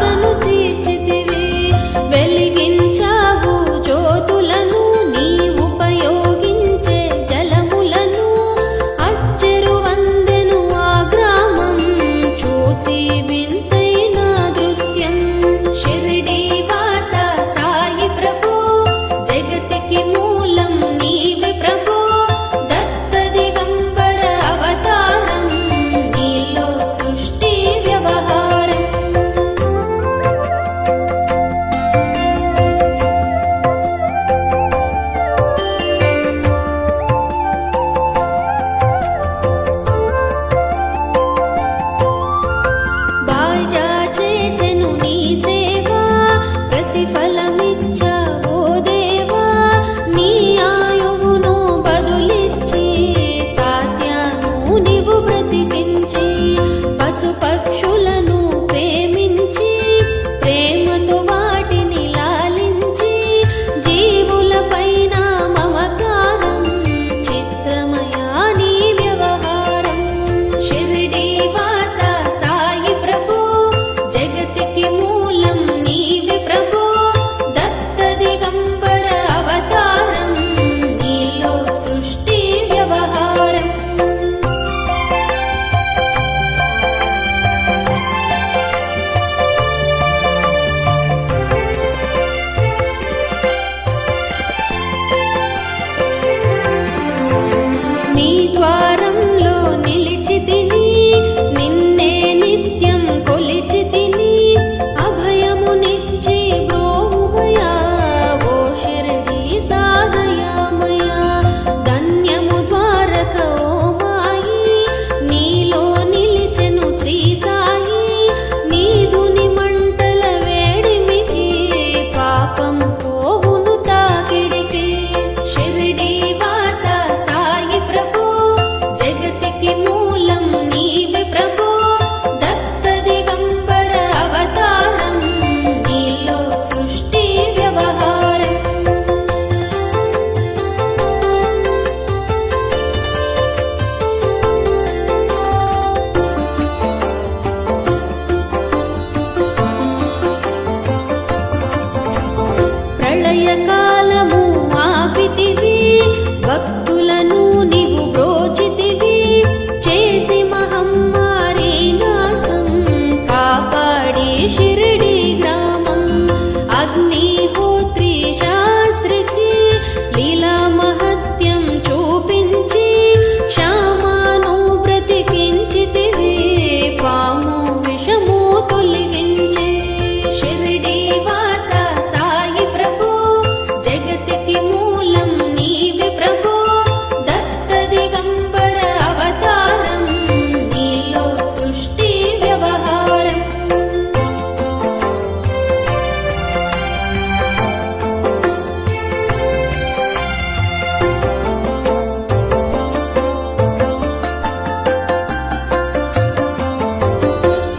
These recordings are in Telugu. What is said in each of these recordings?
బాధను తీర్చితివి. వెలిగించావు జ్యోతులను, నీ ఉపయోగించే జలములను. అచ్చెరు వందెను ఆ గ్రామం, చూసి వింతైన దృశ్యం. షిరిడి వాస సాయి ప్రభు, జగతికి మూలం నీవే ప్రభు. దత్త దిగంబర అవతారం, నీలో సృష్టి వ్యవహారం. బాజా చేసెను నీ సేవ, ప్రతిఫలమిచ్చావో దేవా. నీ ఆయువును బదులిచ్చి, తాత్యాను నీవు బ్రతికించి. పశుపక్షులను ప్రేమించి, ప్రేమతో వాటిని లాలించి. జీవులపైన మమకారం, చిత్రమయా నీ వ్యవహారం. షిరిడి వాస సాయి ప్రభు, జగతికి మూలం నీవే ప్రభు. దత్త దిగంబర అవతారం, నీలో సృష్టి వ్యవహారం. నీ ద్వారంలో నిలిచితిని, నిన్నే నిత్యం కొలిచితిని. అభయమునిచ్చి బ్రోవుమయా, ఓ షిరిడి సాదయామయా. ధన్యము ద్వారక ఓ మాయి, నీలో నిలిచెను శ్రీ సాయి. నీదుని మంటల వేడిమికి, పాపం పోవును తాకిడికి. షిరిడి వాస సాయి ప్రభు, జగతికి మూలం నీవే ప్రభు. దత్త దిగంబర అవతారం, నీలో సృష్టి వ్యవహారం. ప్రళయకాలము ఆపితివి, భక్తులను నీవు బ్రోచితివి. చేసి మహమ్మారి నాశం, కాపాడి షిరిడి గ్రామం. అగ్నిహోత్రి శాస్త్రికి లీలా మహత్యం చూపించి. క్షామాను బ్రతికించితివి, పాము విషము తొలగించి. షిరిడి వాస సాయి ప్రభు, జగతికి మూలం నీవే ప్రభు. దత్త దిగంబర అవతారం, నీలో సృష్టి వ్యవహారం.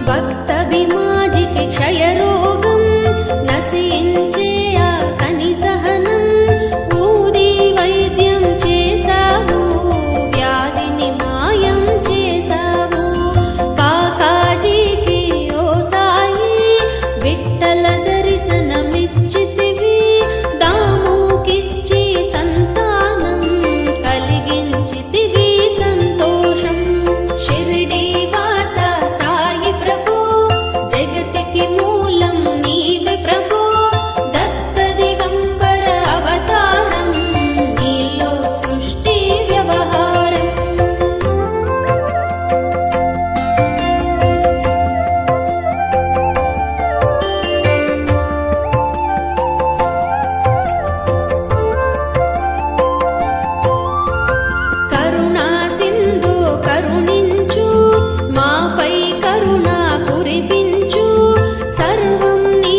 భక్త భీమాజికి క్షయరోగం, నశించే అతని సహనం. ఊది వైద్యం చేశావు, వ్యాధిని మాయం చేశావు. కాకాజీకి ఓ సాయి, విఠ్ఠల దర్శనమిచ్చితివి. దాముకిచ్చి సంతానం, కలిగించితివి సంతోషం. షిరిడి వాస సాయి ప్రభు, జగతికి మూలం నీవే ప్రభు. దత్త దిగంబర అవతారం, నీలో సృష్టి వ్యవహారం. కరుణా సింధు కరుణించు, మాపై కరుణ కురిపించు. సర్వం నీ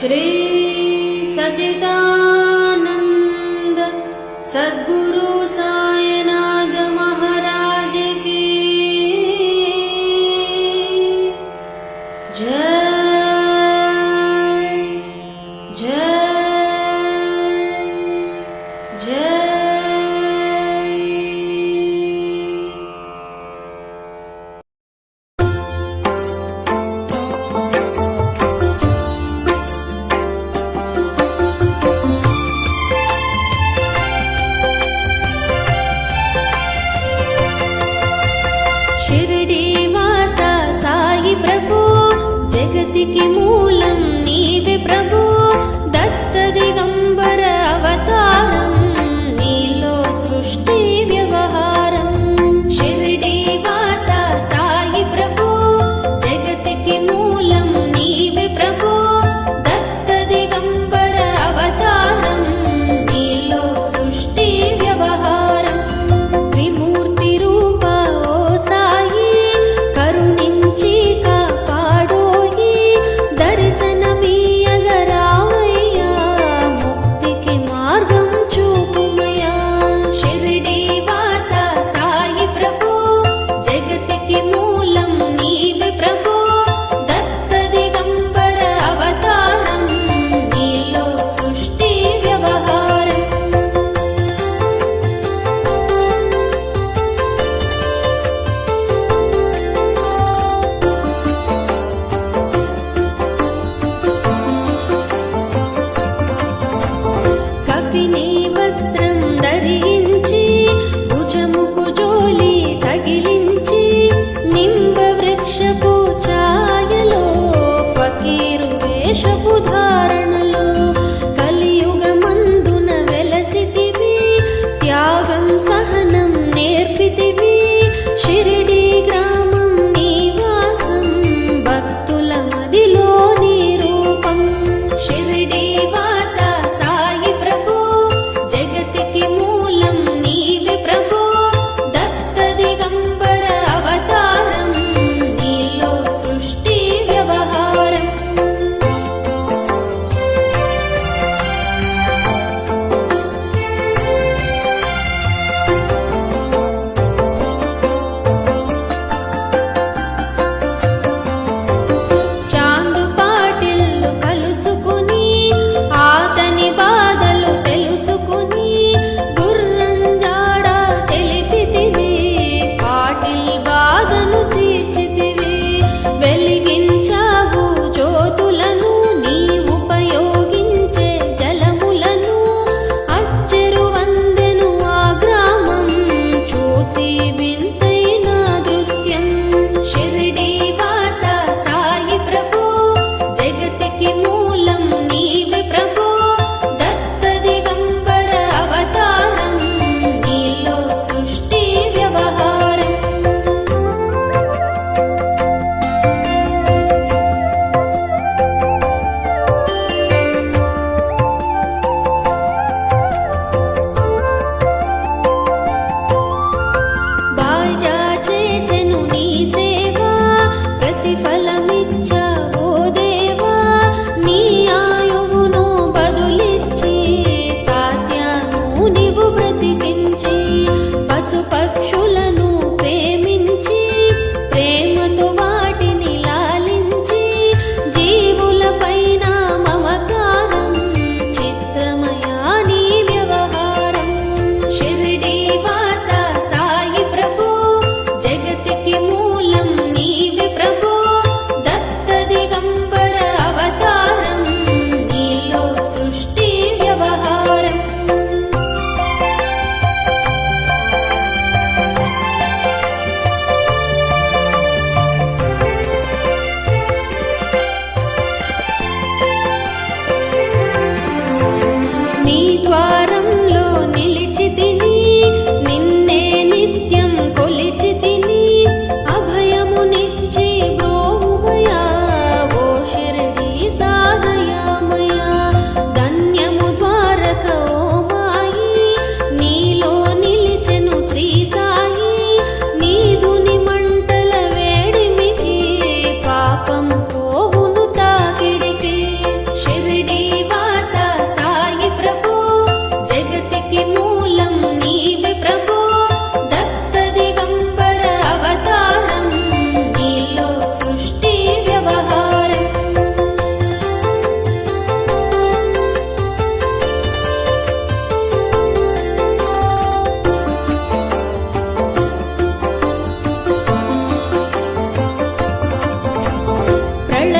श्री सच्चिदानंद सद्गुरु साईनाथ महाराज की जय जय जय।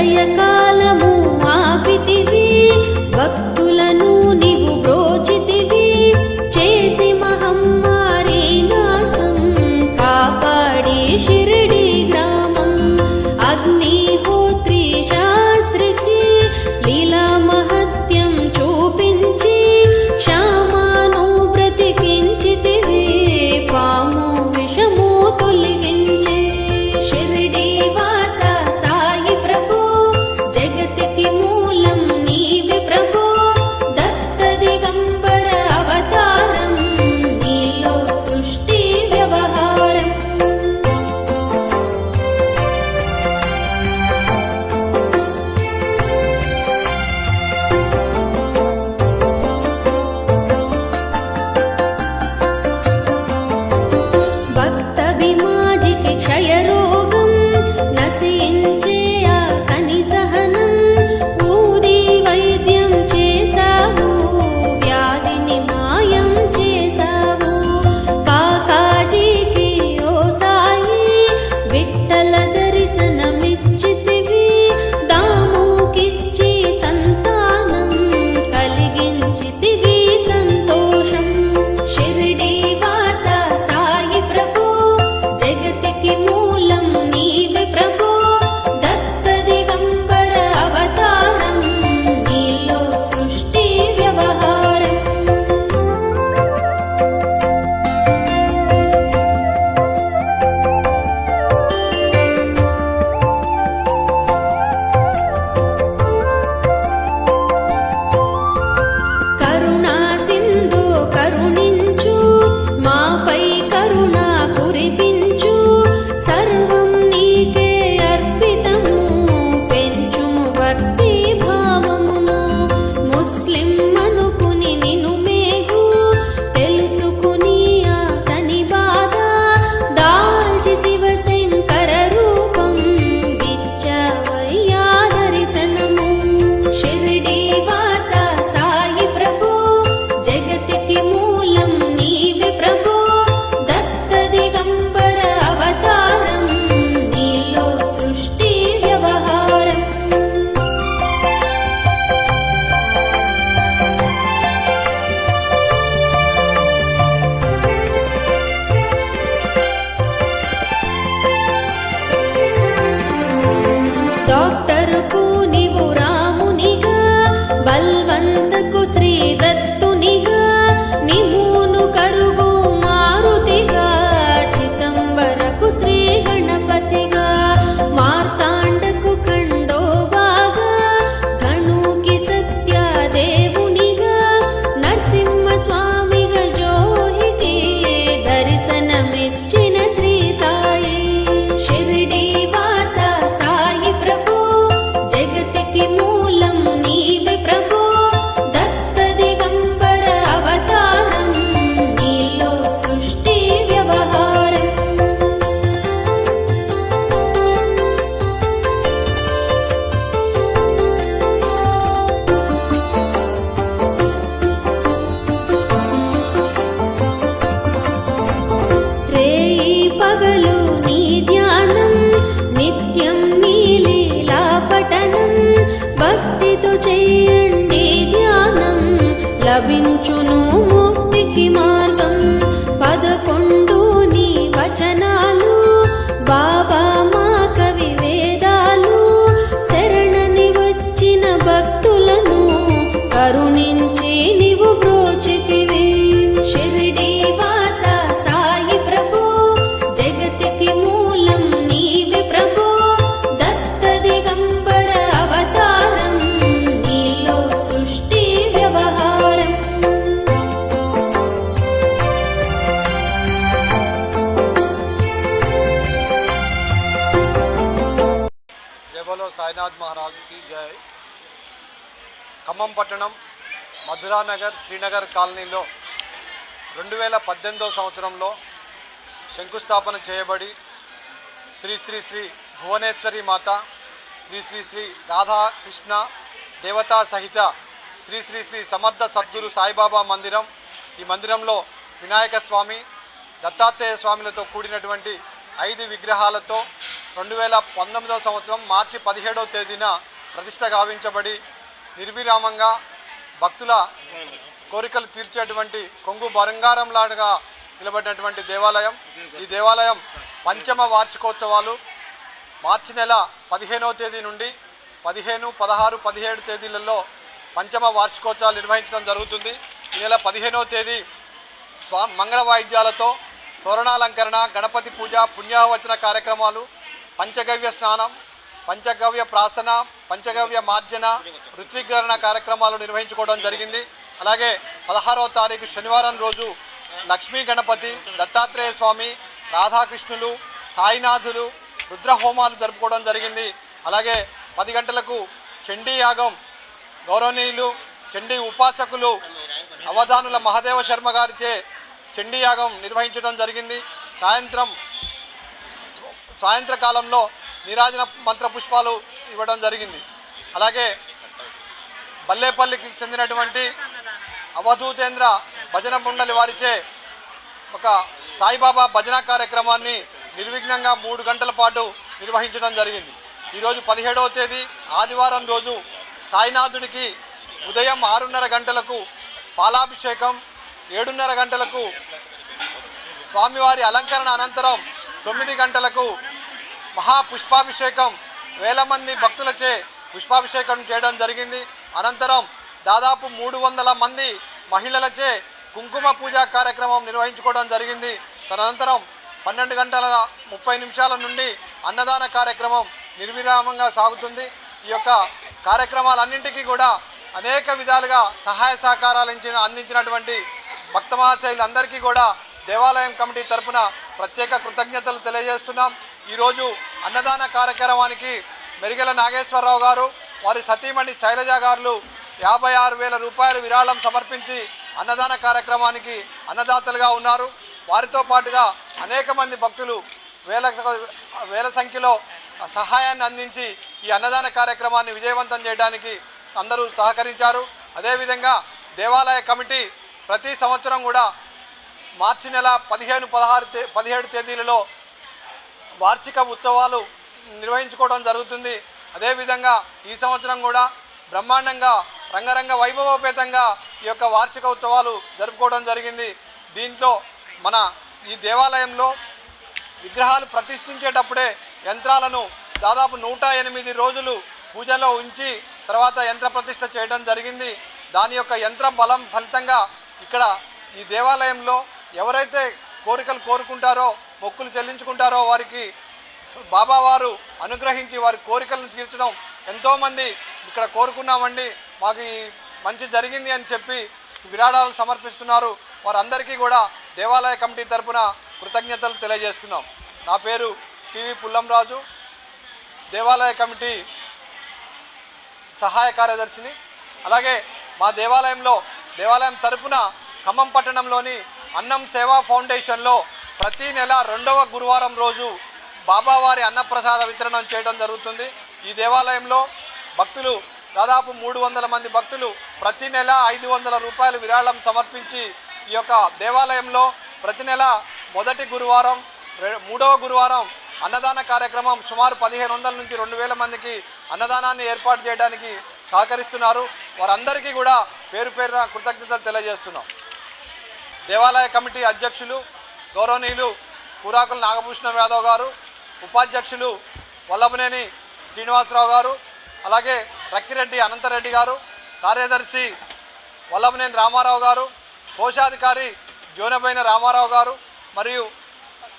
ప్రళయకాలము ఆపితివి, భక్తులను నీవు బ్రోచితివి, చేసి మహమ్మారి నాశం కాపాడి షిరిడి గ్రామం. అగ్నిహోత్రి శాస్త్రికి లీలా మహత్యం చూపించి శ్యామాను బ్రతికించితివి, పాము విషము తొలగించి. షిరిడి వాస సాయి ప్రభు, జగతికి మూలం నీవి ప్రభు, దత్త దిగంబర అవతారం, నీలో సృష్టి వ్యవహారం. భక్త విమాజికి క్షయరోగం నశించే అతని సహనం, ఊది వైద్యం చేశావు, వ్యాధిని మాయం చేశావు. కాకాజీకి ఓ సాయి విఠల దర్శనమిచ్చితివి, దాముకిచ్చి సంతానం కలిగించితివి సంతోషం. షిరిడి వాస సాయి ప్రభు, జగతికి మూలం నీవే ప్రభు, దత్త దిగంబర అవతారం, నీలో సృష్టి వ్యవహారం. కరుణా సింధు కరుణించు, మాపై కరుణ కురిపించు, సర్వం నీకే అర్పితము, పెంచుము భక్తి భావమును. ముస్లిం అనుకుని నిను మేగు, తెలుసుకుని అతని బాధ, దాల్చి శివశంకర రూపం, ఇచ్చవయ్యా దర్శనము. షిరిడి వాస సాయి ప్రభు, జగతికి మూలం నీవే ప్రభు, దత్త దిగంబర అవతారం, నీలో సృష్టి వ్యవహారం. డాక్టరుకు నీవు రామునిగా, బల్వంతకు శ్రీ దత్తునిగా, నిమూను కరువు మారుతిగా, చిదంబరకు శ్రీ గణపతిగా, మార్తాండకు ఖండోబాగా, ధనుకి సత్యదేవునిగా, నరసింహ స్వామిగా జోహికి దర్శనమిచ్చిన శ్రీ సాయి. షిరిడి వాస సాయి ప్రభు, జగతికి మూలం నీవే ప్రభు, దత్త దిగంబర అవతారం, నీలో సృష్టి వ్యవహారం. రేయి పగలు నీ ధ్యానం, నిత్యం నీ లీలా పఠనం, భక్తితో చేయండి ధ్యానం, లభించును ముక్తికి మార్గం. 11 నీ వచనాలు, బాబా మా కవి వేదాలు, శరణని వచ్చిన భక్తులను కరుణించి నీవు బ్రోచితివి. షిరిడి వాస సాయి ప్రభు, జగతికి మూలం నీవే ప్రభు, దత్త దిగంబర అవతారం, నీలో సృష్టి వ్యవహారం. జై బోలో సాయినాథ్ మహారాజ్కి జై. ఖమ్మం పట్టణం మధురానగర్ శ్రీనగర్ కాలనీలో 2018 సంవత్సరంలో శంకుస్థాపన చేయబడి శ్రీ శ్రీ శ్రీ భువనేశ్వరి మాత, శ్రీ శ్రీ శ్రీ రాధాకృష్ణ దేవతా సహిత శ్రీ శ్రీ శ్రీ సమర్థ సద్గురు సాయిబాబా మందిరం. ఈ మందిరంలో వినాయక స్వామి, దత్తాత్రేయ స్వామిలతో కూడినటువంటి 5 విగ్రహాలతో 2019వ సంవత్సరం మార్చి 17వ తేదీన ప్రతిష్ట గావించబడి నిర్విరామంగా భక్తుల కోరికలు తీర్చేటువంటి కొంగు బంగారంలాగా నిలబడినటువంటి దేవాలయం. ఈ దేవాలయం పంచమ వార్షికోత్సవాలు మార్చి నెల 15వ తేదీ నుండి 15, 16, 17 తేదీలలో పంచమ వార్షికోత్సవాలు నిర్వహించడం జరుగుతుంది. ఈ నెల 15వ తేదీ మంగళ వాయిద్యాలతో తోరణాలంకరణ, గణపతి పూజ, పుణ్యాహవచన కార్యక్రమాలు, పంచగవ్య స్నానం, పంచగవ్య ప్రాసన, పంచగవ్య మార్జన, ఋత్వికరణ కార్యక్రమాలు నిర్వహించుకోవడం జరిగింది. అలాగే 16వ తారీఖు శనివారం రోజు లక్ష్మీ గణపతి, దత్తాత్రేయ స్వామి, రాధాకృష్ణులు, సాయినాథులు రుద్రహోమాలు జరుపుకోవడం జరిగింది. అలాగే 10 గంటలకు చండీ యాగం గౌరవనీయులు చండీ ఉపాసకులు అవధానుల మహాదేవ శర్మ గారిచే చండీ యాగం నిర్వహించడం జరిగింది. సాయంత్రకాలంలో నీరాజన మంత్ర పుష్పాలు ఇవ్వడం జరిగింది. అలాగే బల్లేపల్లికి చెందినటువంటి అవధూతేంద్ర భజన మండలి వారిచే ఒక సాయిబాబా భజన కార్యక్రమాన్ని నిర్విఘ్నంగా 3 గంటల పాటు నిర్వహించడం జరిగింది. ఈరోజు 17వ తేదీ ఆదివారం రోజు సాయినాథుడికి ఉదయం 6:30 గంటలకు పాలాభిషేకం, 7:30 గంటలకు స్వామివారి అలంకరణ అనంతరం 9 గంటలకు మహాపుష్పాభిషేకం, వేల మంది భక్తులచే పుష్పాభిషేకం చేయడం జరిగింది. అనంతరం దాదాపు 300 మంది మహిళలచే కుంకుమ పూజా కార్యక్రమం నిర్వహించుకోవడం జరిగింది. తదనంతరం 12:30 నుండి అన్నదాన కార్యక్రమం నిర్విరామంగా సాగుతుంది. ఈ యొక్క కార్యక్రమాలన్నింటికీ కూడా అనేక విధాలుగా సహాయ సహకారాలు అందించినటువంటి భక్త మహాశయులందరికీ కూడా దేవాలయం కమిటీ తరపున ప్రత్యేక కృతజ్ఞతలు తెలియజేస్తున్నాం. ఈరోజు అన్నదాన కార్యక్రమానికి మెరిగెల నాగేశ్వరరావు గారు, వారి సతీమణి శైలజ గారు 56,000 రూపాయలు విరాళం సమర్పించి అన్నదాన కార్యక్రమానికి అన్నదాతలుగా ఉన్నారు. వారితో పాటుగా అనేక మంది భక్తులు వేల సంఖ్యలో సహాయాన్ని అందించి ఈ అన్నదాన కార్యక్రమాన్ని విజయవంతం చేయడానికి అందరూ సహకరించారు. అదేవిధంగా దేవాలయ కమిటీ ప్రతి సంవత్సరం కూడా మార్చి నెల 15, 16, 17 తేదీలలో వార్షిక ఉత్సవాలు నిర్వహించుకోవడం జరుగుతుంది. అదేవిధంగా ఈ సంవత్సరం కూడా బ్రహ్మాండంగా రంగరంగ వైభవోపేతంగా ఈ యొక్క వార్షిక ఉత్సవాలు జరుపుకోవడం జరిగింది. దీంట్లో మన ఈ దేవాలయంలో విగ్రహాలు ప్రతిష్ఠించేటప్పుడే యంత్రాలను దాదాపు 108 రోజులు పూజలో ఉంచి తర్వాత యంత్ర ప్రతిష్ఠ చేయడం జరిగింది. దాని యొక్క యంత్ర బలం ఫలితంగా ఇక్కడ ఈ దేవాలయంలో ఎవరైతే కోరికలు కోరుకుంటారో, మొక్కులు చెల్లించుకుంటారో వారికి బాబావారు అనుగ్రహించి వారి కోరికలను తీర్చడం ఎంతోమంది ఇక్కడ కోరుకున్నామండి, మాకు ఈ మంచి జరిగింది అని చెప్పి విరాళాలు సమర్పిస్తున్నారు. వారందరికీ కూడా దేవాలయ కమిటీ తరపున కృతజ్ఞతలు తెలియజేస్తున్నాం. నా పేరు టీవీ పుల్లంరాజు, దేవాలయ కమిటీ సహాయ కార్యదర్శిని. అలాగే మా దేవాలయం తరపున ఖమ్మం పట్టణంలోని అన్నం సేవా ఫౌండేషన్లో ప్రతి నెల 2వ గురువారం రోజు బాబావారి అన్నప్రసాద వితరణం చేయడం జరుగుతుంది. ఈ దేవాలయంలో భక్తులు దాదాపు 300 మంది భక్తులు ప్రతి నెల 500 రూపాయలు విరాళం సమర్పించి ఈ యొక్క దేవాలయంలో ప్రతి నెల మొదటి గురువారం, 3వ గురువారం అన్నదాన కార్యక్రమం సుమారు 1500 నుంచి 2000 మందికి అన్నదానాన్ని ఏర్పాటు చేయడానికి సహకరిస్తున్నారు. వారందరికీ కూడా పేరు పేరున కృతజ్ఞతలు తెలియజేస్తున్నాం. దేవాలయ కమిటీ అధ్యక్షులు గౌరవనీయులు కూరాకుల నాగభూషణం యాదవ్ గారు, ఉపాధ్యక్షులు వల్లభనేని శ్రీనివాసరావు గారు, అలాగే రక్కిరెడ్డి అనంతరెడ్డి గారు, కార్యదర్శి వల్లభనేని రామారావు గారు, కోశాధికారి జోనబైన రామారావు గారు మరియు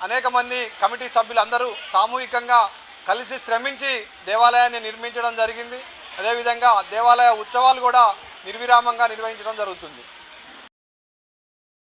అనేక మంది కమిటీ సభ్యులందరూ సామూహికంగా కలిసి శ్రమించి దేవాలయాన్ని నిర్మించడం జరిగింది. అదేవిధంగా దేవాలయ ఉత్సవాలు కూడా నిర్విరామంగా నిర్వహించడం జరుగుతుంది.